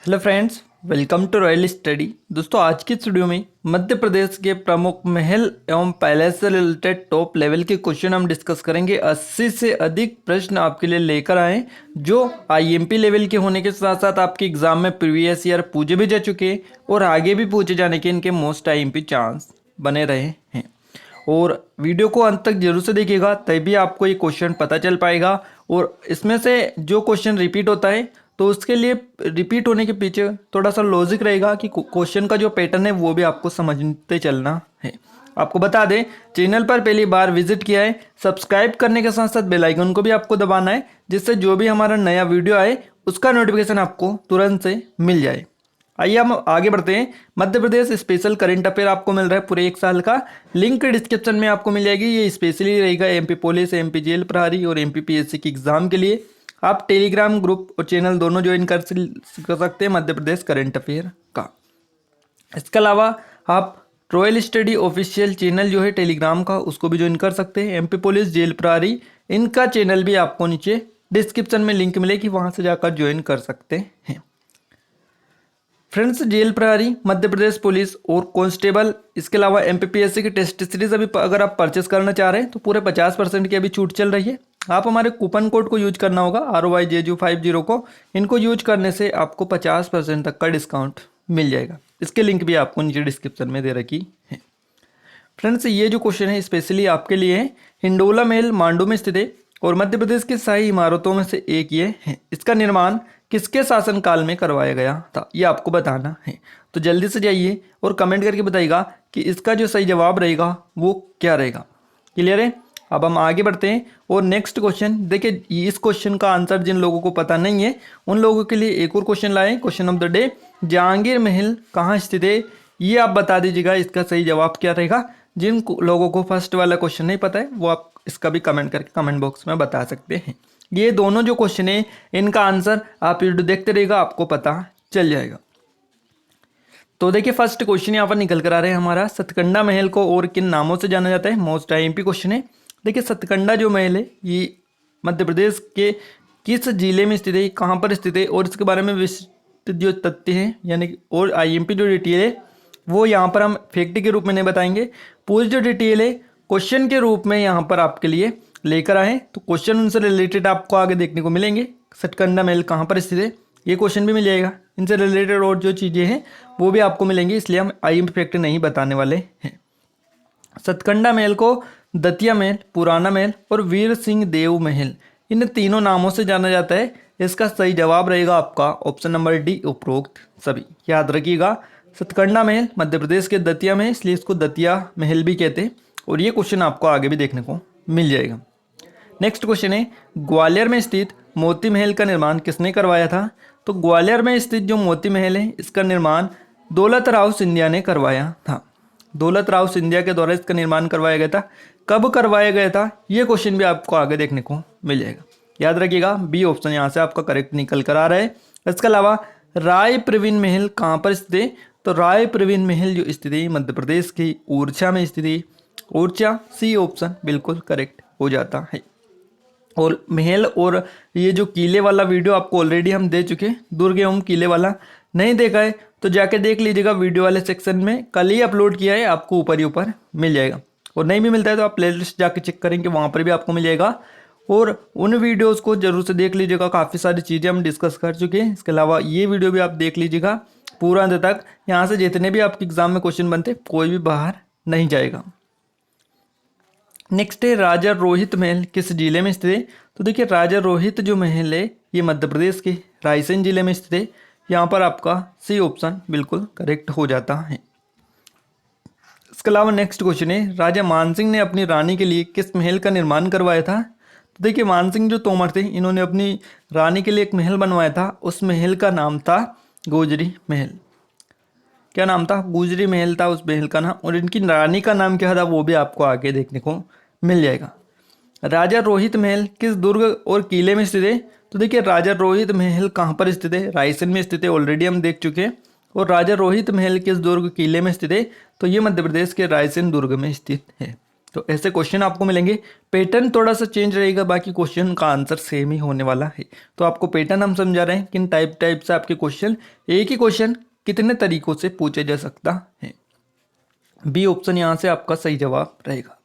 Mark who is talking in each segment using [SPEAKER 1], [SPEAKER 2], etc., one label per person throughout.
[SPEAKER 1] Hello friends, welcome to Royal Study. दोस्तों, आज की इस वीडियो में मध्य प्रदेश के प्रमुख महल एवं पैलेस से रिलेटेड टॉप लेवल के क्वेश्चन हम डिस्कस करेंगे। 80 से अधिक प्रश्न आपके लिए लेकर आए जो आईएमपी लेवल के होने के साथ साथ आपके एग्जाम में प्रीवियस ईयर पूछे भी जा चुके हैं और आगे भी पूछे जाने के इनके मोस्ट आईएमपी चांस बने रहे हैं। और वीडियो को अंत तक जरूर से देखिएगा, तभी आपको ये क्वेश्चन पता चल पाएगा। और इसमें से जो क्वेश्चन रिपीट होता है तो उसके लिए रिपीट होने के पीछे थोड़ा सा लॉजिक रहेगा कि क्वेश्चन का जो पैटर्न है वो भी आपको समझते चलना है। आपको बता दें, चैनल पर पहली बार विजिट किया है, सब्सक्राइब करने के साथ साथ बेल आइकन को भी आपको दबाना है, जिससे जो भी हमारा नया वीडियो आए उसका नोटिफिकेशन आपको तुरंत से मिल जाए। आइए हम आगे बढ़ते हैं। Madhya Pradesh special current affair आपको मिल रहा है पूरे 1 साल का, लिंक डिस्क्रिप्शन में आपको मिल जाएगी। ये स्पेशली रहेगा एमपी पुलिस, एमपी जेल प्रहरी और एमपी पीएससी की एग्जाम के लिए। आप टेलीग्राम ग्रुप और चैनल दोनों ज्वाइन कर सकते हैं मध्य प्रदेश करंट अफेयर का। इसके अलावा आप रॉयल स्टडी ऑफिशियल चैनल जो है टेलीग्राम का, उसको भी ज्वाइन कर सकते हैं। एमपी पुलिस, जेल प्रहरी, इनका चैनल भी आपको नीचे डिस्क्रिप्शन में लिंक मिलेगी, वहां से जाकर ज्वाइन कर सकते हैं। फ्रेंड्स, जेल प्रहरी, मध्य प्रदेश पुलिस और कांस्टेबल, इसके अलावा एमपीपीएससी की टेस्ट सीरीज अभी अगर आप परचेस करना चाह रहे हैं तो पूरे 50% की अभी छूट चल रही है। आप हमारे कूपन कोड को यूज करना होगा ROYJU50 को। इनको यूज करने से आपको 50% तक का डिस्काउंट मिल जाएगा। इसके लिंक भी आपको नीचे डिस्क्रिप्शन में दे रखी है। फ्रेंड्स, ये जो क्वेश्चन है स्पेशली आपके लिए है। हिंडोला महल मांडू में स्थित है और मध्य प्रदेश की शाही इमारतों में से एक ये है। इसका निर्माण किसके शासनकाल में करवाया गया था, ये आपको बताना है। तो जल्दी से जाइए और कमेंट करके बताइएगा कि इसका जो सही जवाब रहेगा वो क्या रहेगा। क्लियर है? अब हम आगे बढ़ते हैं और नेक्स्ट क्वेश्चन देखिए। इस क्वेश्चन का आंसर जिन लोगों को पता नहीं है उन लोगों के लिए एक और क्वेश्चन लाए। Question of the day, Jahangir महल कहाँ स्थित है, ये आप बता दीजिएगा इसका सही जवाब क्या रहेगा। जिन लोगों को फर्स्ट वाला क्वेश्चन नहीं पता है वो आप इसका भी कमेंट करके कमेंट बॉक्स में बता सकते हैं। ये दोनों जो क्वेश्चन है इनका आंसर आप वीडियो देखते रहिएगा, आपको पता चल जाएगा। तो देखिए, फर्स्ट क्वेश्चन यहाँ पर निकल कर आ रहे हैं हमारा, सतकंडा महल को और किन नामों से जाना जाता है। मोस्ट आईएमपी क्वेश्चन है। देखिए, सतकंडा जो महल है ये मध्य प्रदेश के किस जिले में स्थित है, कहाँ पर स्थित है और इसके बारे में विस्तृत जो तथ्य हैं यानी और आईएमपी जो डिटेल है वो यहाँ पर हम फैक्ट के रूप में नहीं बताएंगे। पूरी जो डिटेल है क्वेश्चन के रूप में यहाँ पर आपके लिए लेकर आए, तो क्वेश्चन उनसे रिलेटेड आपको आगे देखने को मिलेंगे। सतकंडा महल कहाँ पर स्थित है ये क्वेश्चन भी मिल जाएगा। इनसे रिलेटेड और जो चीज़ें हैं वो भी आपको मिलेंगी, इसलिए हम आईएमपी फैक्ट नहीं बताने वाले हैं। सतकंडा महल को दतिया महल, पुराना महल और वीर सिंह देव महल, इन तीनों नामों से जाना जाता है। इसका सही जवाब रहेगा आपका ऑप्शन नंबर डी, उपरोक्त सभी। याद रखिएगा, सतकंडा महल मध्य प्रदेश के दतिया में, इसलिए इसको दतिया महल भी कहते हैं। और ये क्वेश्चन आपको आगे भी देखने को मिल जाएगा। नेक्स्ट क्वेश्चन है, ग्वालियर में स्थित मोती महल का निर्माण किसने करवाया था। तो ग्वालियर में स्थित जो मोती महल है इसका निर्माण दौलत राव सिंधिया ने करवाया था। दौलत राव सिंधिया के द्वारा इसका निर्माण करवाया गया था। कब करवाया गया था ये क्वेश्चन भी आपको आगे देखने को मिल जाएगा। याद रखिएगा, बी ऑप्शन यहाँ से आपका करेक्ट निकल कर आ रहा है। इसके अलावा राय प्रवीण महल कहाँ पर स्थित है। तो राय प्रवीण महल जो स्थित है मध्य प्रदेश की ओरछा में स्थित है। ओरछा, सी ऑप्शन बिल्कुल करेक्ट हो जाता है। और महल और ये जो किले वाला वीडियो आपको ऑलरेडी हम दे चुके हैं, दुर्ग एवं किले वाला, नहीं देखा है तो जाके देख लीजिएगा, वीडियो वाले सेक्शन में कल ही अपलोड किया है, आपको ऊपर ही ऊपर मिल जाएगा। और नहीं भी मिलता है तो आप प्लेलिस्ट जाके चेक करेंगे, वहाँ पर भी आपको मिल जाएगा। और उन वीडियोज़ को जरूर से देख लीजिएगा, काफ़ी सारी चीज़ें हम डिस्कस कर चुके हैं। इसके अलावा ये वीडियो भी आप देख लीजिएगा पूरा अंत तक। यहाँ से जितने भी आपके एग्जाम में क्वेश्चन बनते कोई भी बाहर नहीं जाएगा। नेक्स्ट है, राजा रोहित महल किस जिले में स्थित है। तो देखिए, राजा रोहित जो महल है ये मध्य प्रदेश के रायसेन जिले में स्थित है। यहाँ पर आपका सी ऑप्शन बिल्कुल करेक्ट हो जाता है। इसके अलावा नेक्स्ट क्वेश्चन है, राजा मानसिंह ने अपनी रानी के लिए किस महल का निर्माण करवाया था। तो देखिए, मानसिंह जो तोमर थे इन्होंने अपनी रानी के लिए एक महल बनवाया था। उस महल का नाम था गुजरी महल। क्या नाम था? गुजरी महल था उस महल का नाम। और इनकी रानी का नाम क्या था वो भी आपको आगे देखने को मिल जाएगा। राजा रोहित महल किस दुर्ग और किले में स्थित है। तो देखिए, राजा रोहित महल कहाँ पर स्थित है, रायसेन में स्थित है, ऑलरेडी हम देख चुके हैं। और राजा रोहित महल किस दुर्ग किले में स्थित है, तो ये मध्य प्रदेश के रायसेन दुर्ग में स्थित है। तो ऐसे क्वेश्चन आपको मिलेंगे। पैटर्न थोड़ा सा चेंज रहेगा, बाकी क्वेश्चन का आंसर सेम ही होने वाला है। तो आपको पैटर्न हम समझा रहे हैं किन टाइप से आपके क्वेश्चन, एक ही क्वेश्चन कितने तरीकों से पूछा जा सकता है। बी ऑप्शन यहाँ से आपका सही जवाब रहेगा।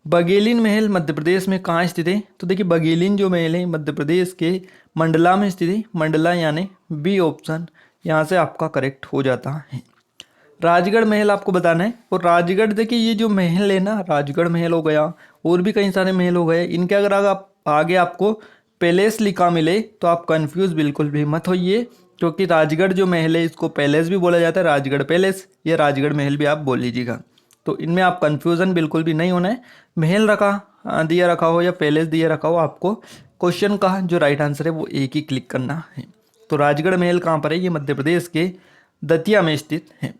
[SPEAKER 1] बघेलिन महल मध्य प्रदेश में कहाँ स्थित है? तो देखिए बघेलिन जो महल है मध्य प्रदेश के मंडला में स्थित है। मंडला यानी बी ऑप्शन यहाँ से आपका करेक्ट हो जाता है। राजगढ़ महल आपको बताना है। और राजगढ़ देखिए ये जो महल है ना, राजगढ़ महल हो गया और भी कई सारे महल हो गए, इनके अगर आप आगे आपको पैलेस लिखा मिले तो आप कंफ्यूज बिल्कुल भी मत होइए, क्योंकि राजगढ़ जो महल है इसको पैलेस भी बोला जाता है, राजगढ़ पैलेस या राजगढ़ महल भी आप बोल लीजिएगा। तो इनमें आप कंफ्यूजन बिल्कुल भी नहीं होना है। महल दिया रखा हो या पैलेस दिया रखा हो, आपको क्वेश्चन का जो राइट आंसर है वो एक ही क्लिक करना है। तो राजगढ़ महल कहाँ पर है? ये मध्य प्रदेश के दतिया में स्थित है।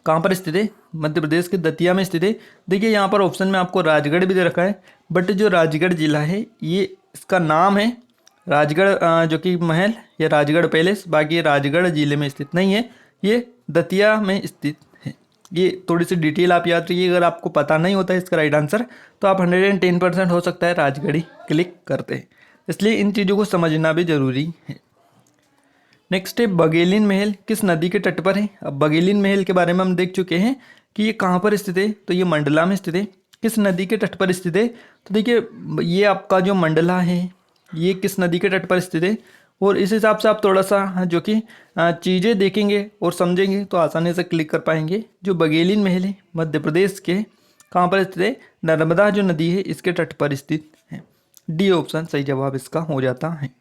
[SPEAKER 1] कहाँ पर स्थित है? मध्य प्रदेश के दतिया में स्थित है। देखिए यहाँ पर ऑप्शन में आपको राजगढ़ भी दे रखा है, बट जो राजगढ़ जिला है ये इसका नाम है राजगढ़ जो कि महल या राजगढ़ पैलेस, बाकी ये राजगढ़ जिले में स्थित नहीं है, ये दतिया में स्थित है। ये थोड़ी सी डिटेल आप याद रखिए, अगर आपको पता नहीं होता है इसका राइट आंसर तो आप 110% हो सकता है राजगढ़ ही क्लिक करते हैं, इसलिए इन चीज़ों को समझना भी जरूरी है। नेक्स्ट है बघेलिन महल किस नदी के तट पर है? अब बघेलिन महल के बारे में हम देख चुके हैं कि ये कहाँ पर स्थित है, तो ये मंडला में स्थित है। किस नदी के तट पर स्थित है? तो देखिए ये आपका जो मंडला है ये किस नदी के तट पर स्थित है, और इस हिसाब से आप थोड़ा सा जो कि चीज़ें देखेंगे और समझेंगे तो आसानी से क्लिक कर पाएंगे। जो बघेलिन महल है मध्य प्रदेश के कहाँ पर स्थित है? नर्मदा जो नदी है इसके तट पर स्थित है। डी ऑप्शन सही जवाब इसका हो जाता है।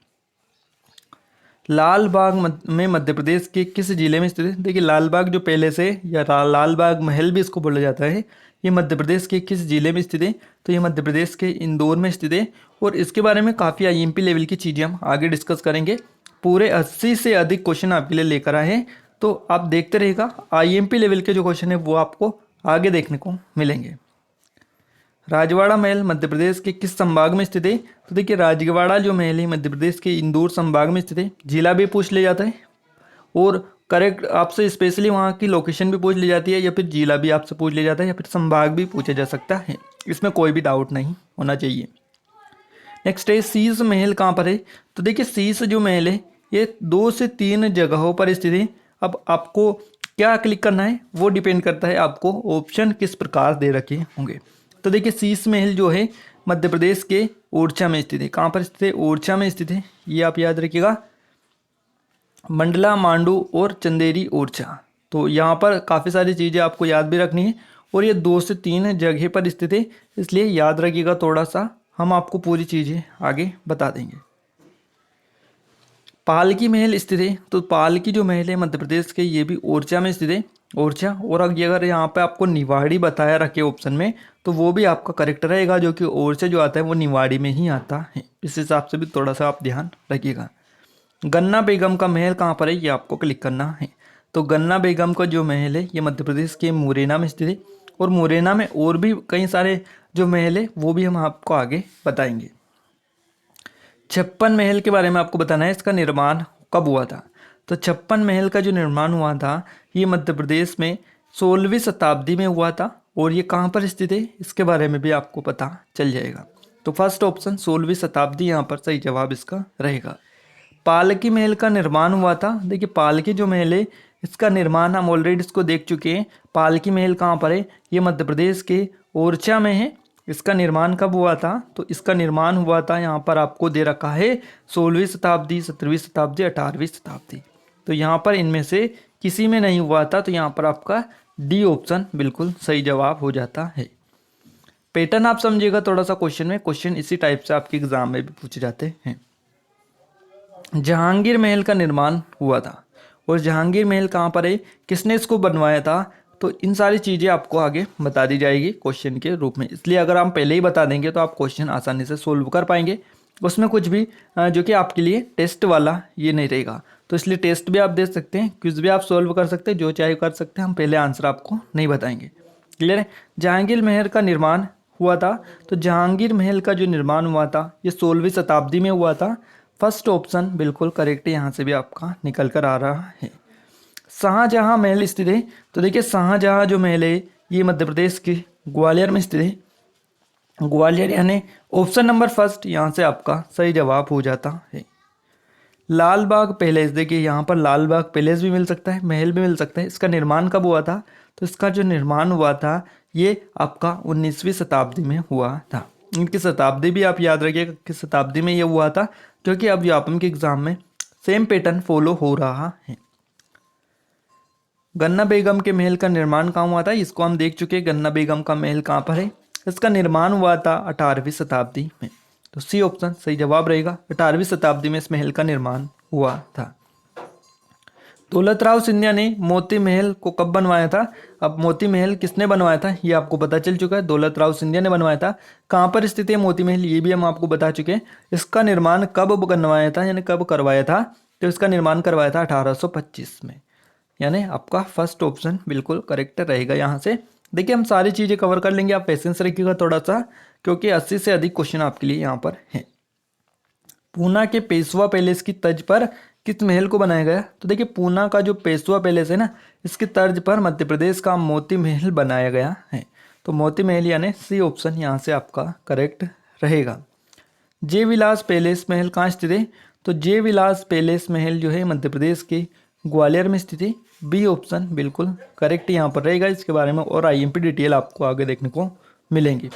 [SPEAKER 1] लाल बाग में मध्य प्रदेश के किस जिले में स्थित है? देखिए लाल बाग जो पैलेस है या लाल बाग महल भी इसको बोला जाता है, ये मध्य प्रदेश के किस जिले में स्थित है? तो ये मध्य प्रदेश के इंदौर में स्थित है। और इसके बारे में काफ़ी आईएमपी लेवल की चीज़ें हम आगे डिस्कस करेंगे। पूरे 80 से अधिक क्वेश्चन आपके लिए लेकर आए हैं, तो आप देखते रहेगा। आईएमपी लेवल के जो क्वेश्चन है वो आपको आगे देखने को मिलेंगे। राजवाड़ा महल मध्य प्रदेश के किस संभाग में स्थित है? तो देखिए राजवाड़ा जो महल है मध्य प्रदेश के इंदौर संभाग में स्थित है। जिला भी पूछ लिया जाता है और करेक्ट आपसे स्पेशली वहाँ की लोकेशन भी पूछ ली जाती है, या फिर जिला भी आपसे पूछ लिया जाता है, या फिर संभाग भी पूछा जा सकता है। इसमें कोई भी डाउट नहीं होना चाहिए। नेक्स्ट है शीश महल कहाँ पर है? तो देखिए शीश जो महल है ये 2 से 3 जगहों पर स्थित है। अब आपको क्या क्लिक करना है वो डिपेंड करता है आपको ऑप्शन किस प्रकार दे रखे होंगे। तो देखिए शीश महल जो है मध्य प्रदेश के ओरछा में स्थित है। कहाँ पर स्थित है? ओरछा में स्थित है। ये आप याद रखिएगा, मंडला, मांडू और चंदेरी ओरछा। तो यहाँ पर काफ़ी सारी चीज़ें आपको याद भी रखनी है, और ये 2 से 3 जगह पर स्थित है, इसलिए याद रखिएगा थोड़ा सा, हम आपको पूरी चीज़ें आगे बता देंगे। पालकी महल स्थित है, तो पालकी जो महल है मध्य प्रदेश के ये भी ओरछा में स्थित है। ओरछा, और अगर यहाँ पे आपको निवाड़ी बताया रखे ऑप्शन में तो वो भी आपका करेक्ट रहेगा, जो कि ओरछा जो आता है वो निवाड़ी में ही आता है। इस हिसाब से भी थोड़ा सा आप ध्यान रखिएगा। गन्ना बेगम का महल कहाँ पर है ये आपको क्लिक करना है। तो गन्ना बेगम का जो महल है ये मध्य प्रदेश के मुरैना में स्थित है, और मुरैना में और भी कई सारे जो महल है वो भी हम आपको आगे बताएंगे। 56 महल के बारे में आपको बताना है, इसका निर्माण कब हुआ था? तो 56 महल का जो निर्माण हुआ था ये मध्य प्रदेश में 16वीं शताब्दी में हुआ था, और ये कहाँ पर स्थित है इसके बारे में भी आपको पता चल जाएगा। तो फर्स्ट ऑप्शन 16वीं शताब्दी यहाँ पर सही जवाब इसका रहेगा। पालकी महल का निर्माण हुआ था, देखिए पालकी जो महल है इसका निर्माण हम ऑलरेडी इसको देख चुके हैं। पालकी महल कहाँ पर है? ये मध्य प्रदेश के ओरछा में है। इसका निर्माण कब हुआ था? तो इसका निर्माण हुआ था, यहाँ पर आपको दे रखा है 16वीं शताब्दी, 17वीं शताब्दी, 18वीं शताब्दी। तो यहाँ पर इनमें से किसी में नहीं हुआ था, तो यहाँ पर आपका डी ऑप्शन बिल्कुल सही जवाब हो जाता है। पैटर्न आप समझिएगा थोड़ा सा क्वेश्चन में, क्वेश्चन इसी टाइप से आपके एग्जाम में भी पूछे जाते हैं। जहांगीर महल का निर्माण हुआ था, और जहांगीर महल कहाँ पर है, किसने इसको बनवाया था? तो इन सारी चीज़ें आपको आगे बता दी जाएगी क्वेश्चन के रूप में, इसलिए अगर हम पहले ही बता देंगे तो आप क्वेश्चन आसानी से सोल्व कर पाएंगे। उसमें कुछ भी जो कि आपके लिए टेस्ट वाला ये नहीं रहेगा, तो इसलिए टेस्ट भी आप दे सकते हैं, क्विज भी आप सोल्व कर सकते हैं, जो चाहे कर सकते हैं। हम पहले आंसर आपको नहीं बताएंगे। क्लियर है? जहांगीर महल का निर्माण हुआ था, तो जहांगीर महल का जो निर्माण हुआ था ये 16वीं शताब्दी में हुआ था। फर्स्ट ऑप्शन बिल्कुल करेक्ट है, यहाँ से भी आपका निकल कर आ रहा है। शाहजहाँ महल स्थित है, तो देखिए शाहजहाँ जो महल है ये मध्य प्रदेश के ग्वालियर में स्थित है। ग्वालियर यानी ऑप्शन नंबर फर्स्ट यहाँ से आपका सही जवाब हो जाता है। लाल बाग पैलेस, देखिए यहाँ पर लाल बाग पैलेस भी मिल सकता है, महल भी मिल सकता है। इसका निर्माण कब हुआ था? तो इसका जो निर्माण हुआ था ये आपका 19वीं शताब्दी में हुआ था। इनकी शताब्दी भी आप याद रखिएगा किस शताब्दी में ये हुआ था, क्योंकि अब व्यापम के एग्जाम में सेम पैटर्न फॉलो हो रहा है। गन्ना बेगम के महल का निर्माण कहाँ हुआ था? इसको हम देख चुके हैं। गन्ना बेगम का महल कहाँ पर है? इसका निर्माण हुआ था 18वीं शताब्दी में। तो सी ऑप्शन सही जवाब रहेगा। 18वीं शताब्दी में इस महल का निर्माण हुआ था। दौलतराव सिंधिया ने मोती महल को कब बनवाया था? अब मोती महल किसने बनवाया था ये आपको पता चल चुका है। दौलतराव सिंधिया ने बनवाया था। कहाँ पर स्थित है मोती महल ये भी हम आपको बता चुके हैं। इसका निर्माण कब बनवाया था यानी कब करवाया था? तो इसका निर्माण करवाया था 1825 में, यानी आपका फर्स्ट ऑप्शन बिल्कुल करेक्ट रहेगा। यहाँ से देखिए हम सारी चीज़ें कवर कर लेंगे, आप पेशेंस रखिएगा थोड़ा सा, क्योंकि 80 से अधिक क्वेश्चन आपके लिए यहाँ पर हैं। पूना के पेशवा पैलेस की तर्ज पर किस महल को बनाया गया? तो देखिए पूना का जो पेशवा पैलेस है ना, इसकी तर्ज पर मध्य प्रदेश का मोती महल बनाया गया है। तो मोती महल यानी सी ऑप्शन यहाँ से आपका करेक्ट रहेगा। जय विलास पैलेस महल कहाँ स्थित है? तो जय विलास पैलेस महल जो है मध्य प्रदेश के ग्वालियर में स्थित है। बी ऑप्शन बिल्कुल करेक्ट यहाँ पर रहेगा। इसके बारे में और आईएमपी डिटेल आपको आगे देखने को मिलेंगी।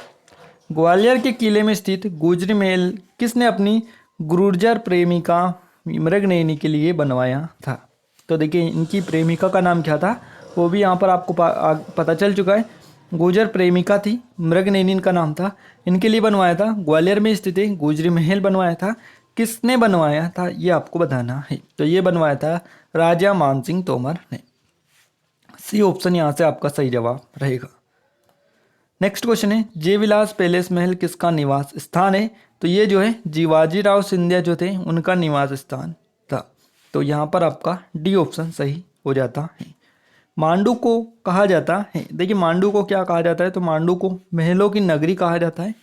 [SPEAKER 1] ग्वालियर के किले में स्थित गुजरी महल किसने अपनी गुर्जर प्रेमिका मृगनयनी के लिए बनवाया था? तो देखिए इनकी प्रेमिका का नाम क्या था वो भी यहाँ पर आपको पता चल चुका है। गुर्जर प्रेमिका थी, मृगनयनी इनका नाम था। इनके लिए बनवाया था, ग्वालियर में स्थित है गुजरी महल बनवाया था। किसने बनवाया था ये आपको बताना है। तो ये बनवाया था राजा मानसिंह तोमर ने। सी ऑप्शन यहाँ से आपका सही जवाब रहेगा। नेक्स्ट क्वेश्चन है जय विलास पैलेस महल किसका निवास स्थान है? तो ये जो है जीवाजीराव सिंधिया जो थे उनका निवास स्थान था। तो यहाँ पर आपका डी ऑप्शन सही हो जाता है। मांडू को कहा जाता है, देखिए मांडू को क्या कहा जाता है? तो मांडू को महलों की नगरी कहा जाता है,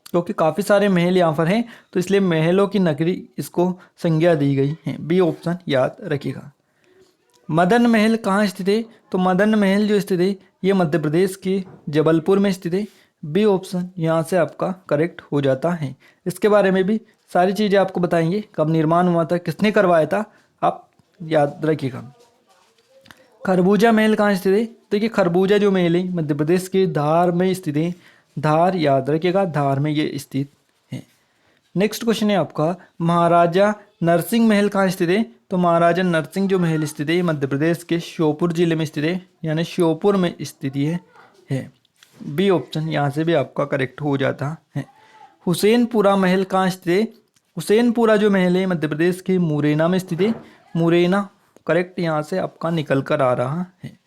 [SPEAKER 1] क्योंकि काफ़ी सारे महल यहाँ पर हैं, तो इसलिए महलों की नगरी इसको संज्ञा दी गई है। बी ऑप्शन याद रखिएगा। मदन महल कहाँ स्थित है? तो मदन महल जो स्थित है ये मध्य प्रदेश के जबलपुर में स्थित है। बी ऑप्शन यहाँ से आपका करेक्ट हो जाता है। इसके बारे में भी सारी चीज़ें आपको बताएंगे, कब निर्माण हुआ था, किसने करवाया था, आप याद रखिएगा। खरबूजा महल कहाँ स्थित है? देखिए खरबूजा जो महल है मध्य प्रदेश के धार में स्थित है। धार याद रखिएगा, धार में ये स्थित है। नेक्स्ट क्वेश्चन है आपका महाराजा नरसिंह महल कहाँ स्थित है? तो महाराजा नरसिंह जो महल स्थित है मध्य प्रदेश के श्योपुर जिले में स्थित है, यानी श्योपुर में स्थित है। बी ऑप्शन यहाँ से भी आपका करेक्ट हो जाता है। हुसैनपुरा महल कहाँ स्थित है? हुसैनपुरा जो महल है मध्य प्रदेश के मुरैना में स्थित है। मुरैना करेक्ट यहाँ से आपका निकल कर आ रहा है।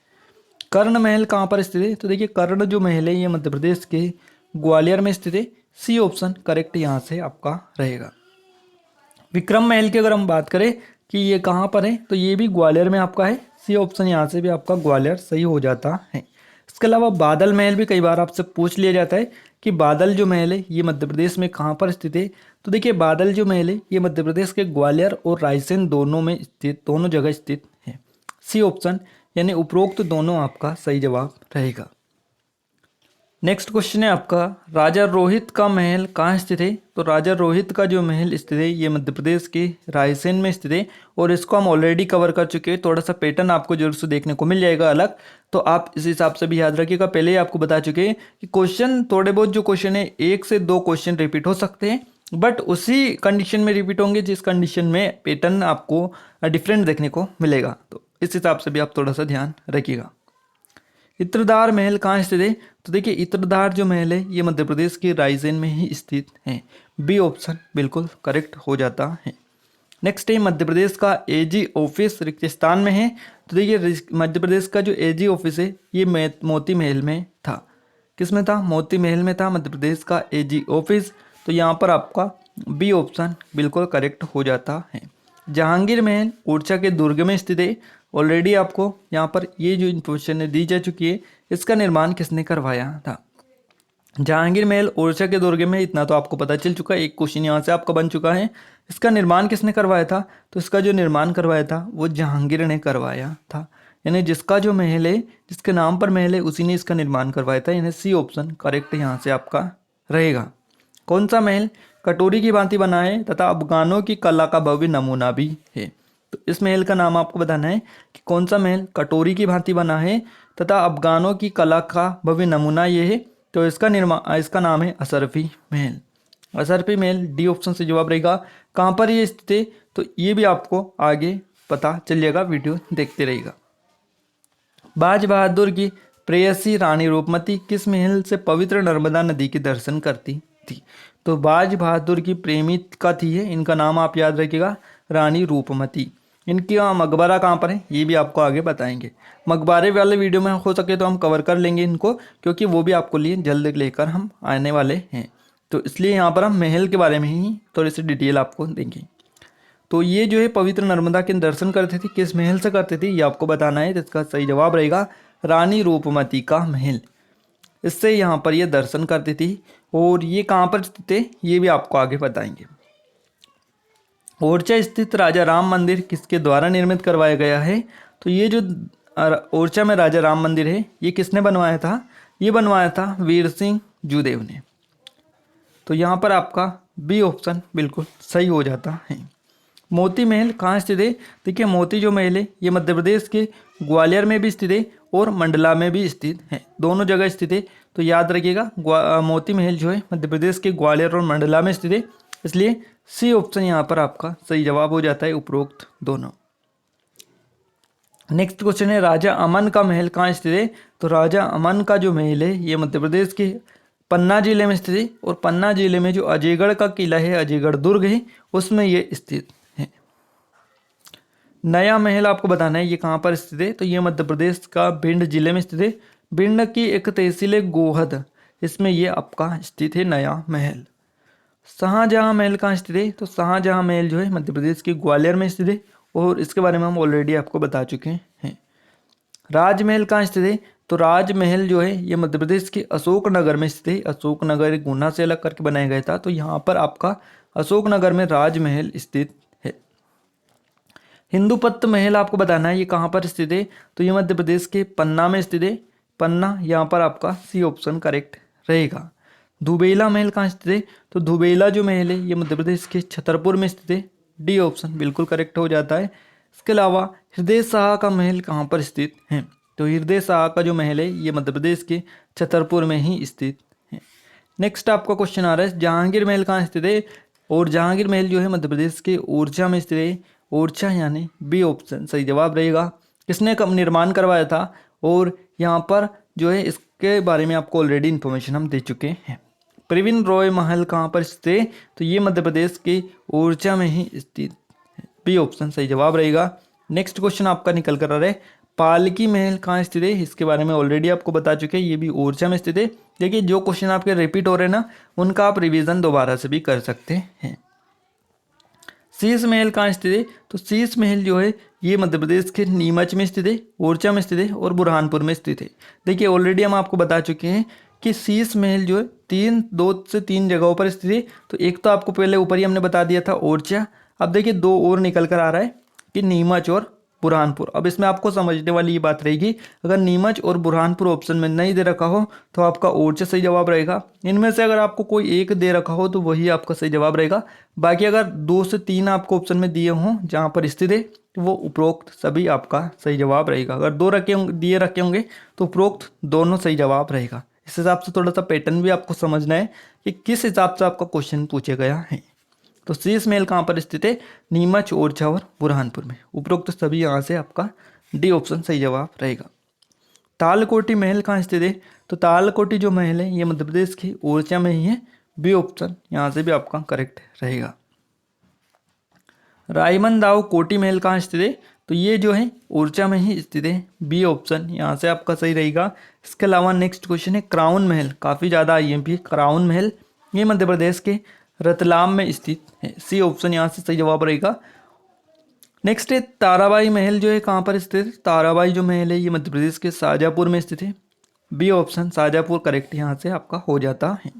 [SPEAKER 1] कर्ण महल कहाँ पर स्थित है? तो देखिए कर्ण जो महल है ये मध्य प्रदेश के ग्वालियर में स्थित है। सी ऑप्शन करेक्ट यहाँ से आपका रहेगा। विक्रम महल की अगर हम बात करें कि ये कहाँ पर है, तो ये भी ग्वालियर में आपका है। सी ऑप्शन यहाँ से भी आपका ग्वालियर सही हो जाता है। इसके अलावा बादल महल भी कई बार आपसे पूछ लिया जाता है कि बादल जो महल है ये मध्य प्रदेश में कहाँ पर स्थित है। तो देखिए बादल जो महल है ये मध्य प्रदेश के ग्वालियर और रायसेन दोनों जगह स्थित है। सी ऑप्शन यानी उपरोक्त दोनों आपका सही जवाब रहेगा। नेक्स्ट क्वेश्चन है आपका राजा रोहित का महल कहाँ स्थित है? तो राजा रोहित का जो महल स्थित है ये मध्य प्रदेश के रायसेन में स्थित है, और इसको हम ऑलरेडी कवर कर चुके हैं। थोड़ा सा पैटर्न आपको जरूर से देखने को मिल जाएगा अलग, तो आप इस हिसाब से भी याद रखिएगा। पहले ही आपको बता चुके हैं कि क्वेश्चन थोड़े बहुत जो क्वेश्चन है 1 से 2 क्वेश्चन रिपीट हो सकते हैं, बट उसी कंडीशन में रिपीट होंगे जिस कंडीशन में पैटर्न आपको डिफरेंट देखने को मिलेगा। तो इस हिसाब से भी आप थोड़ा सा ध्यान रखिएगा। इत्रदार महल कहाँ स्थित है? तो देखिए इत्रदार जो महल है ये मध्य प्रदेश के रायसेन में ही स्थित है। बी ऑप्शन बिल्कुल करेक्ट हो जाता है। नेक्स्ट है मध्य प्रदेश का एजी ऑफिस रिक्तिस्तान में है। तो देखिए मध्य प्रदेश का जो एजी ऑफिस है ये मोती महल में था। किस में था? मोती महल में था मध्य प्रदेश का एजी ऑफिस। तो यहाँ पर आपका बी ऑप्शन बिल्कुल करेक्ट हो जाता है। जहांगीर महल ओरछा के दुर्ग में स्थित है। ऑलरेडी आपको यहाँ पर ये जो इन्फॉर्मेशन दी जा चुकी है, इसका निर्माण किसने करवाया था? जहांगीर महल ओरछा के दुर्ग में, इतना तो आपको पता चल चुका है। एक क्वेश्चन यहाँ से आपका बन चुका है। इसका निर्माण किसने करवाया था? तो इसका जो निर्माण करवाया था वो जहांगीर ने करवाया था। यानी जिसका जो महल है, जिसके नाम पर महल है, उसी ने इसका निर्माण करवाया था, यानी सी ऑप्शन करेक्ट यहाँ से आपका रहेगा। कौन सा महल कटोरी की भांति बना है तथा अफगानों की कला का भव्य नमूना भी है? तो इस महल का नाम आपको बताना है कि कौन सा महल कटोरी की भांति बना है तथा अफगानों की कला का भव्य नमूना ये है। तो इसका नाम है असरफी महल। असरफी महल डी ऑप्शन से जवाब रहेगा। कहाँ पर ये स्थित है, तो ये भी आपको आगे पता चलिएगा, वीडियो देखते रहिएगा। बाज बहादुर की प्रेयसी रानी रूपमती किस महल से पवित्र नर्मदा नदी के दर्शन करती थी? तो बाज बहादुर की प्रेमिका थी है, इनका नाम आप याद रखिएगा, रानी रूपमती। इनकी मकबरा कहाँ पर है ये भी आपको आगे बताएंगे। मकबरे वाले वीडियो में हो सके तो हम कवर कर लेंगे इनको, क्योंकि वो भी आपको लिए जल्द लेकर हम आने वाले हैं। तो इसलिए यहाँ पर हम महल के बारे में ही थोड़ी सी डिटेल आपको देंगे। तो ये जो है पवित्र नर्मदा के दर्शन करते थे, किस महल से करते थे ये आपको बताना है। इसका सही जवाब रहेगा रानी रूपमती का महल। इससे यहाँ पर ये दर्शन करती थी। और ये कहाँ पर स्थित है ये भी आपको आगे बताएंगे। ओरछा स्थित राजा राम मंदिर किसके द्वारा निर्मित करवाया गया है? तो ये जो ओरछा में राजा राम मंदिर है ये किसने बनवाया था? ये बनवाया था वीर सिंह जूदेव ने। तो यहाँ पर आपका बी ऑप्शन बिल्कुल सही हो जाता है। मोती महल कहाँ स्थित है? देखिए मोती जो महल है ये मध्य प्रदेश के ग्वालियर में भी स्थित है और मंडला में भी स्थित है, दोनों जगह स्थित है। तो याद रखिएगा मोती महल जो है मध्य प्रदेश के ग्वालियर और मंडला में स्थित है, इसलिए सी ऑप्शन यहाँ पर आपका सही जवाब हो जाता है, उपरोक्त दोनों। नेक्स्ट क्वेश्चन है राजा अमन का महल कहाँ स्थित है? तो राजा अमन का जो महल है ये मध्य प्रदेश के पन्ना जिले में स्थित है और पन्ना जिले में जो अजयगढ़ का किला है, अजयगढ़ दुर्ग है, उसमें ये स्थित है। नया महल आपको बताना है ये कहाँ पर स्थित है? तो ये मध्य प्रदेश का भिंड जिले में स्थित है। भिंड की एक तहसील है गोहद, इसमें ये आपका स्थित है नया महल। शाहजहाँ महल कहाँ स्थित है? तो शाहजहाँ महल जो है मध्य प्रदेश के ग्वालियर में स्थित है और इसके बारे में हम ऑलरेडी आपको बता चुके हैं। राजमहल कहाँ स्थित है? तो राजमहल जो है ये मध्य प्रदेश के अशोकनगर में स्थित है। अशोकनगर गुना से अलग करके बनाया गया था, तो यहाँ पर आपका अशोकनगर में राजमहल स्थित है। हिंदुपत्त महल आपको बताना है ये कहाँ पर स्थित है? तो ये मध्य प्रदेश के पन्ना में स्थित है। पन्ना यहाँ पर आपका सी ऑप्शन करेक्ट रहेगा। धुबेला महल कहाँ स्थित है? तो धुबेला जो महल है ये मध्य प्रदेश के छतरपुर में स्थित है। डी ऑप्शन बिल्कुल करेक्ट हो जाता है। इसके अलावा हृदय शाह का महल कहाँ पर स्थित है? तो हृदय शाह का जो महल है ये मध्य प्रदेश के छतरपुर में ही स्थित है। नेक्स्ट आपका क्वेश्चन आ रहा है जहांगीर महल कहाँ स्थित है? और जहांगीर महल जो है मध्य प्रदेश के ओरछा में स्थित है। ओरछा यानी बी ऑप्शन सही जवाब रहेगा। किसने कब निर्माण करवाया था? और यहाँ पर जो है इसके बारे में आपको ऑलरेडी इन्फॉर्मेशन हम दे चुके हैं। प्रवीण रॉय महल कहाँ पर स्थित है? तो ये मध्य प्रदेश के ओरछा में ही स्थित है। बी ऑप्शन सही जवाब रहेगा। नेक्स्ट क्वेश्चन आपका निकल कर आ रहा है पालकी महल कहाँ स्थित है? इसके बारे में ऑलरेडी आपको बता चुके हैं, ये भी ओरछा में स्थित है। देखिए जो क्वेश्चन आपके रिपीट हो रहे हैं ना, उनका आप रिवीजन दोबारा से भी कर सकते हैं। शीश महल कहाँ स्थित है? तो शीश महल जो है ये मध्य प्रदेश के नीमच में स्थित है, ओरछा में स्थित है और बुरहानपुर में स्थित है। देखिए ऑलरेडी हम आपको बता चुके हैं कि शीश महल जो है दो से तीन जगहों पर स्थित है। तो एक तो आपको पहले ऊपर ही हमने बता दिया था ओरछा। अब देखिए दो और निकल कर आ रहा है कि नीमच और बुरहानपुर। अब इसमें आपको समझने वाली ये बात रहेगी, अगर नीमच और बुरहानपुर ऑप्शन में नहीं दे रखा हो तो आपका ओरछा सही जवाब रहेगा। इनमें से अगर आपको कोई एक दे रखा हो तो वही आपका सही जवाब रहेगा। बाकी अगर 2 से 3 आपको ऑप्शन में दिए हों जहाँ पर स्थित है तो वो उपरोक्त सभी आपका सही जवाब रहेगा। अगर 2 दिए रखे होंगे तो उपरोक्त दोनों सही जवाब रहेगा। इस हिसाब से थोड़ा सा पैटर्न भी आपको समझना है कि किस हिसाब से आपका क्वेश्चन पूछा गया है। तो शीश महल कहाँ पर स्थित है? नीमच, ओरछा और बुरहानपुर में। उपरोक्त तो सभी यहाँ से आपका डी ऑप्शन सही जवाब रहेगा। तालकोटी महल कहाँ स्थित है? तो तालकोटी जो महल है ये मध्य प्रदेश के ओरछा में ही है। बी ऑप्शन यहाँ से भी आपका करेक्ट रहेगा। रायमनदाव कोटी महल कहाँ स्थित है? तो ये जो है ओरछा में ही स्थित है। बी ऑप्शन यहाँ से आपका सही रहेगा। इसके अलावा नेक्स्ट क्वेश्चन है क्राउन महल, काफ़ी ज़्यादा IMP क्राउन महल, ये मध्य प्रदेश के रतलाम में स्थित है। सी ऑप्शन यहाँ से सही जवाब रहेगा। नेक्स्ट है ताराबाई महल जो है कहाँ पर स्थित है? ताराबाई जो महल है ये मध्य प्रदेश के शाहजहाँपुर में स्थित है। बी ऑप्शन शाहजहाँपुर करेक्ट यहाँ से आपका हो जाता है।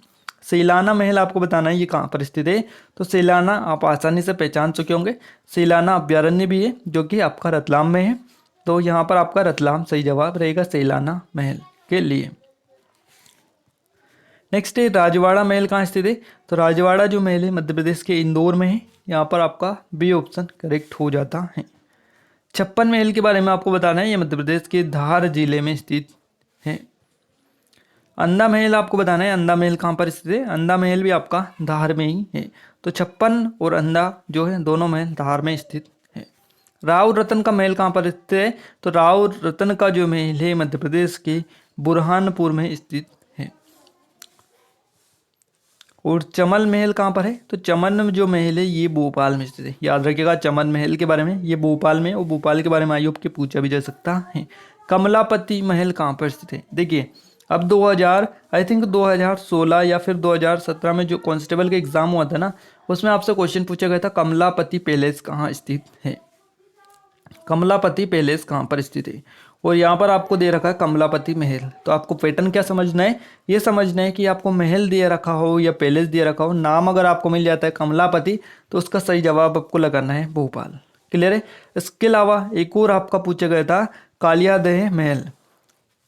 [SPEAKER 1] सैलाना महल आपको बताना है ये कहाँ पर स्थित है? तो सैलाना आप आसानी से पहचान चुके होंगे, सैलाना अभ्यारण्य भी है जो कि आपका रतलाम में है। तो यहाँ पर आपका रतलाम सही जवाब रहेगा सैलाना महल के लिए। नेक्स्ट है राजवाड़ा महल कहाँ स्थित है? तो राजवाड़ा जो महल है मध्य प्रदेश के इंदौर में है। यहाँ पर आपका बी ऑप्शन करेक्ट हो जाता है। छप्पन महल के बारे में आपको बताना है, ये मध्य प्रदेश के धार जिले में स्थित है। अंधा महल आपको बताना है, अंधा महल कहाँ पर स्थित है? अंधा महल भी आपका धार में ही है। तो छप्पन और अंधा जो है दोनों महल धार में स्थित है। राव रतन का महल कहाँ पर स्थित है? तो राव रतन का जो महल है मध्य प्रदेश के बुरहानपुर में स्थित है। और चमन महल कहाँ पर है? तो चमन जो महल है ये भोपाल में स्थित है। याद रखिएगा चमन महल के बारे में, ये भोपाल में, और भोपाल के बारे में आयोग के पूछा भी जा सकता है। कमलापति महल कहाँ पर स्थित है? देखिए अब 2000 आई थिंक 2016 या फिर 2017 में जो कांस्टेबल का एग्जाम हुआ था ना, उसमें आपसे क्वेश्चन पूछा गया था कमलापति पैलेस कहाँ स्थित है। कमलापति पैलेस कहाँ पर स्थित है? और यहाँ पर आपको दे रखा है कमलापति महल। तो आपको पैटर्न क्या समझना है? ये समझना है कि आपको महल दिया रखा हो या पैलेस दिया रखा हो, नाम अगर आपको मिल जाता है कमलापति तो उसका सही जवाब आपको लगाना है भोपाल। क्लियर है? इसके अलावा एक और आपका पूछा गया था कालियादेह महल।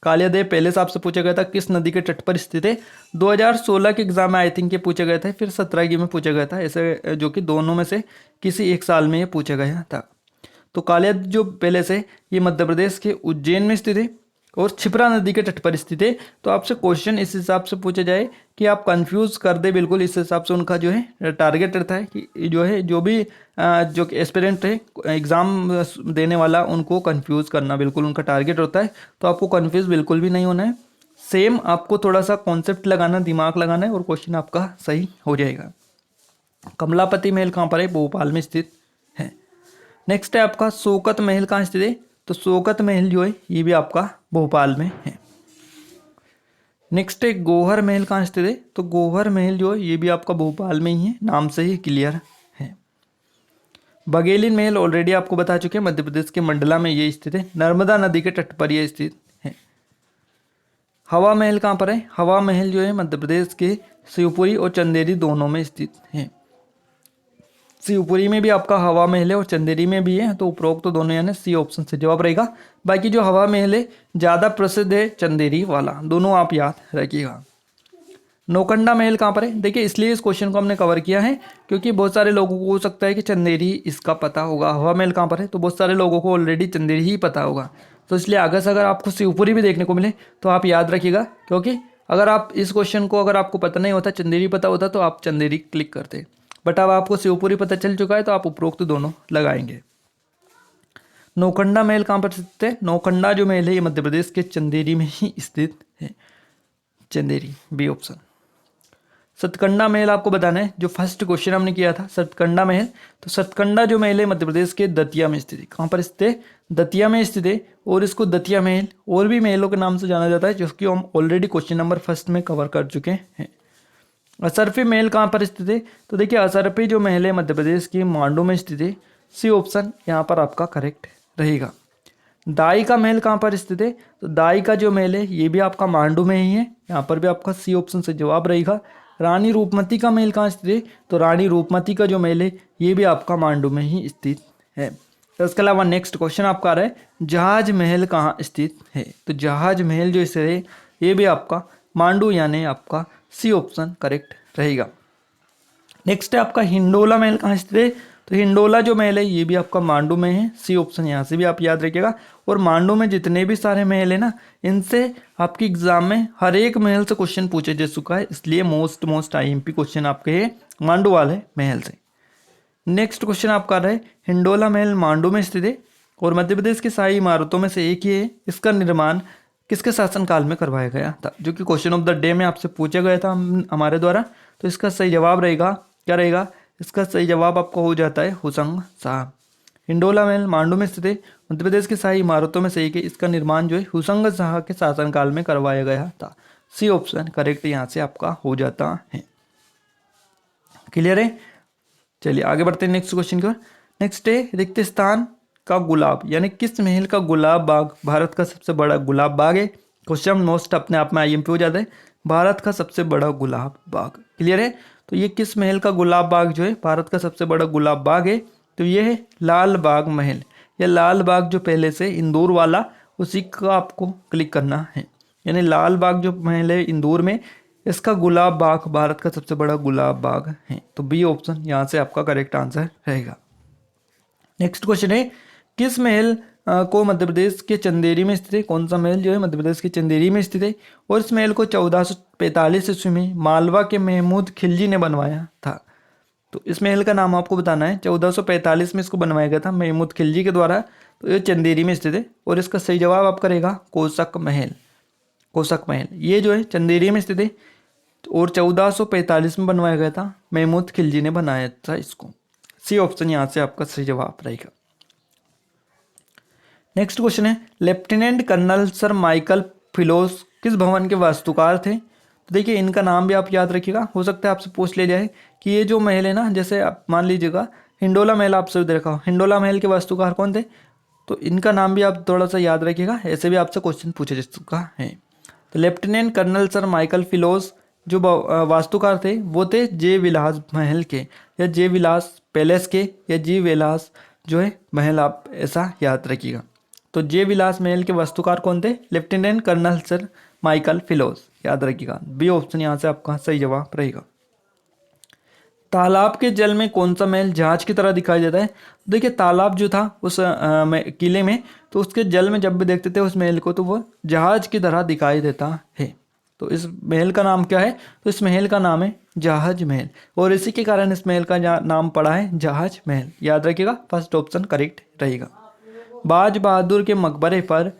[SPEAKER 1] कालियादेह पैलेस आपसे पूछा गया था किस नदी के तट पर स्थित है? 2016 के एग्जाम में आई थिंक ये पूछा गया था, फिर 17 की में पूछा गया था, ऐसे जो कि दोनों में से किसी एक साल में ये पूछा गया था। तो कालियादेह जो पैलेस है ये मध्य प्रदेश के उज्जैन में स्थित है और क्षिप्रा नदी के तट पर स्थित है। तो आपसे क्वेश्चन इस हिसाब से पूछा जाए कि आप कंफ्यूज कर दे बिल्कुल, इस हिसाब से उनका जो है टारगेट रहता है कि जो है जो भी जो एस्पिरेंट है एग्ज़ाम देने वाला उनको कंफ्यूज करना बिल्कुल उनका टारगेट होता है। तो आपको कंफ्यूज बिल्कुल भी नहीं होना है, सेम आपको थोड़ा सा कॉन्सेप्ट लगाना, दिमाग लगाना है और क्वेश्चन आपका सही हो जाएगा। कमलापति महल कहाँ पर है? भोपाल में स्थित है। नेक्स्ट है आपका शौकत महल कहाँ स्थित है? तो शौकत महल जो है ये भी आपका भोपाल में है। नेक्स्ट है गौहर महल कहाँ स्थित है? तो गौहर महल जो है ये भी आपका भोपाल में ही है, नाम से ही क्लियर है। बघेलिन महल ऑलरेडी आपको बता चुके हैं, मध्य प्रदेश के मंडला में ये स्थित है, नर्मदा नदी के तट पर ये स्थित है। हवा महल कहाँ पर है? हवा महल जो है मध्य प्रदेश के शिवपुरी और चंदेरी दोनों में स्थित है। शिवपुरी में भी आपका हवा महल है और चंदेरी में भी है, तो उपरोक्त तो दोनों यानी सी ऑप्शन से जवाब रहेगा। बाकी जो हवा महल है ज़्यादा प्रसिद्ध है चंदेरी वाला, दोनों आप याद रखिएगा। नौकंडा महल कहाँ पर है? देखिए इसलिए इस क्वेश्चन को हमने कवर किया है क्योंकि बहुत सारे लोगों को हो सकता है कि चंदेरी इसका पता होगा। हवा महल कहाँ पर है? तो बहुत सारे लोगों को ऑलरेडी चंदेरी ही पता होगा, तो इसलिए आगे से अगर आपको शिवपुरी भी देखने को मिले तो आप याद रखिएगा, क्योंकि अगर आप इस क्वेश्चन को अगर आपको पता नहीं होता, चंदेरी पता होता तो आप चंदेरी क्लिक करते, बट अब आपको शिवपुरी पता चल चुका है तो आप उपरोक्त दोनों लगाएंगे। नौखंडा महल कहाँ पर स्थित है? नौखंडा जो महल है ये मध्य प्रदेश के चंदेरी में ही स्थित है, चंदेरी बी ऑप्शन। सतकंडा महल आपको बताना है, जो फर्स्ट क्वेश्चन हमने किया था सतकंडा महल, तो सतकंडा जो महल है मध्य प्रदेश के दतिया में स्थित है। कहाँ पर स्थित है? दतिया में स्थित है, और इसको दतिया महल और भी महलों के नाम से जाना जाता है, जिसकी हम ऑलरेडी क्वेश्चन नंबर फर्स्ट में कवर कर चुके हैं। असरफी महल कहाँ पर स्थित है? तो देखिए असरफी जो महल है मध्य प्रदेश के मांडू में स्थित है, सी ऑप्शन यहाँ पर आपका करेक्ट रहेगा। दाई का महल कहाँ पर स्थित है? तो दाई का जो महल है ये भी आपका मांडू में ही है, यहाँ पर भी आपका सी ऑप्शन से जवाब रहेगा। रानी रूपमती का महल कहाँ स्थित है? तो रानी रूपमती का जो महल है ये भी आपका मांडू में ही स्थित है। तो इसके अलावा नेक्स्ट क्वेश्चन आपका आ रहा है जहाज महल कहाँ स्थित है? तो जहाज महल जो इसे है ये भी आपका मांडू यानी आपका सी ऑप्शन करेक्ट रहेगा। नेक्स्ट है आपका हिंडोला महल कहाँ स्थित है? तो हिंडोला जो महल है ये भी आपका मांडू में है, सी ऑप्शन यहाँ से भी आप याद रखिएगा। और मांडू में जितने भी सारे महल है ना, इनसे आपके एग्जाम में हर एक महल से क्वेश्चन पूछे जा चुका है, इसलिए मोस्ट आईएमपी क्वेश्चन आपके है मांडू वाले महल से। नेक्स्ट क्वेश्चन आपका रहा है हिंडोला महल मांडू में स्थित है और मध्य प्रदेश की शाही इमारतों में से एक ही है, इसका निर्माण किसके शासनकाल में करवाया गया था? जो कि क्वेश्चन ऑफ द डे में आपसे पूछा गया था हमारे द्वारा। तो इसका सही जवाब रहेगा, क्या रहेगा? इसका सही जवाब आपको हो जाता है हुसंग शाह। हिंडोला महल मांडू में स्थित है, मध्य प्रदेश की शाही इमारतों में से एक है, इसका निर्माण जो है हुसंग शाह के शासनकाल में करवाया गया था, सी ऑप्शन करेक्ट यहाँ से आपका हो जाता है। क्लियर है? चलिए आगे बढ़ते हैं नेक्स्ट क्वेश्चन की ओर। नेक्स्ट है रेगिस्तान का गुलाब, यानी किस महल का गुलाब बाग भारत का सबसे बड़ा गुलाब बाग है? क्वेश्चन मोस्ट अपने आप में आईएमपी हो जाता है, भारत का सबसे बड़ा गुलाब बाग। क्लियर है? तो ये किस महल का गुलाब बाग जो है भारत का सबसे बड़ा गुलाब बाग है? तो ये है लाल बाग महल। या लाल बाग जो पहले से इंदौर वाला, उसी का आपको क्लिक करना है। यानी लाल बाग जो महल है इंदौर में, इसका गुलाब बाग भारत का सबसे बड़ा गुलाब बाग है। तो बी ऑप्शन यहाँ से आपका करेक्ट आंसर रहेगा। नेक्स्ट क्वेश्चन है, किस महल को मध्य प्रदेश के चंदेरी में स्थित है? कौन सा महल जो है मध्य प्रदेश के चंदेरी में स्थित है और इस महल को 1445 ईस्वी में मालवा के महमूद खिलजी ने बनवाया था? तो इस महल का नाम आपको बताना है। 1445 में इसको बनवाया गया था महमूद खिलजी के द्वारा। तो ये चंदेरी में स्थित है और इसका सही जवाब आपका रहेगा कोसक महल। कोसक महल ये जो है चंदेरी में स्थित है और 1445 में बनवाया गया था, महमूद खिलजी ने बनाया था इसको। सी ऑप्शन यहाँ से आपका सही जवाब रहेगा। नेक्स्ट क्वेश्चन है, लेफ्टिनेंट कर्नल सर माइकल फिलोस किस भवन के वास्तुकार थे? तो देखिए इनका नाम भी आप याद रखिएगा, हो सकता है आपसे पूछ ले जाए कि ये जो महल है ना, जैसे आप मान लीजिएगा हिंडोला महल आपसे देखा हो, हिंडोला महल के वास्तुकार कौन थे? तो इनका नाम भी आप थोड़ा सा याद रखिएगा, ऐसे भी आपसे क्वेश्चन पूछा जा चुका है। तो लेफ्टिनेंट कर्नल सर माइकल फिलोस जो वास्तुकार थे वो थे जे विलास महल के, या जे विलास पैलेस के, या जे विलास जो है महल, आप ऐसा याद रखिएगा। तो जे विलास महल के वास्तुकार कौन थे? लेफ्टिनेंट कर्नल सर माइकल फिलोस, याद रखिएगा। बी ऑप्शन यहाँ से आपका सही जवाब रहेगा। तालाब के जल में कौन सा महल जहाज की तरह दिखाई देता है? देखिए तालाब जो था उस किले में, तो उसके जल में जब भी देखते थे उस महल को, तो वो जहाज की तरह दिखाई देता है। तो इस महल का नाम क्या है? तो इस महल का नाम है जहाज महल, और इसी के कारण इस महल का नाम पड़ा है जहाज महल, याद रखिएगा। फर्स्ट ऑप्शन करेक्ट रहेगा। बाज बहादुर के मकबरे पर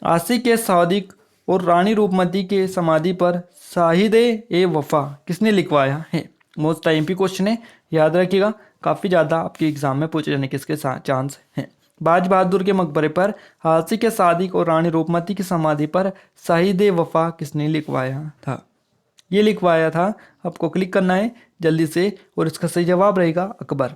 [SPEAKER 1] आशिक ए सादिक और रानी रूपमती के समाधि पर शाहिदे ए वफा किसने लिखवाया है? मोस्ट टाइम पी क्वेश्चन है, याद रखिएगा। काफ़ी ज़्यादा आपके एग्जाम में पूछे जाने के इसके चांस हैं। बाज बहादुर के मकबरे पर आशिक ए सादिक और रानी रूपमती की समाधि पर शाहिदे वफा किसने लिखवाया था? ये लिखवाया था, आपको क्लिक करना है जल्दी से, और इसका सही जवाब रहेगा अकबर।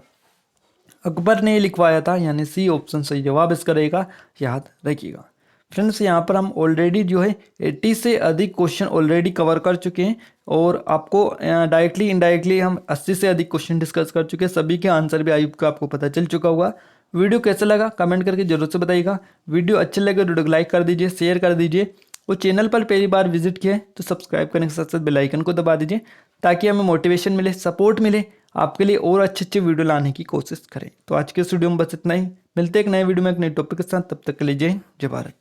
[SPEAKER 1] अकबर ने लिखवाया था, यानी सी ऑप्शन सही जवाब इसका रहेगा, याद रखिएगा। फ्रेंड्स यहाँ पर हम ऑलरेडी जो है 80 से अधिक क्वेश्चन ऑलरेडी कवर कर चुके हैं, और आपको डायरेक्टली इनडायरेक्टली हम 80 से अधिक क्वेश्चन डिस्कस कर चुके हैं। सभी के आंसर भी आयुब का आपको पता चल चुका होगा। वीडियो कैसा लगा कमेंट करके जरूर से बताइएगा। वीडियो अच्छे लगे वीडियो को लाइक कर दीजिए, शेयर कर दीजिए, और चैनल पर पहली बार विजिट किया है तो सब्सक्राइब करने के साथ साथ बेल आइकन को दबा दीजिए, ताकि हमें मोटिवेशन मिले, सपोर्ट मिले, आपके लिए और अच्छे अच्छे वीडियो लाने की कोशिश करें। तो आज के इस वीडियो में बस इतना ही, मिलते हैं एक नए वीडियो में एक नए टॉपिक के साथ। तब तक के लिए जय भारत।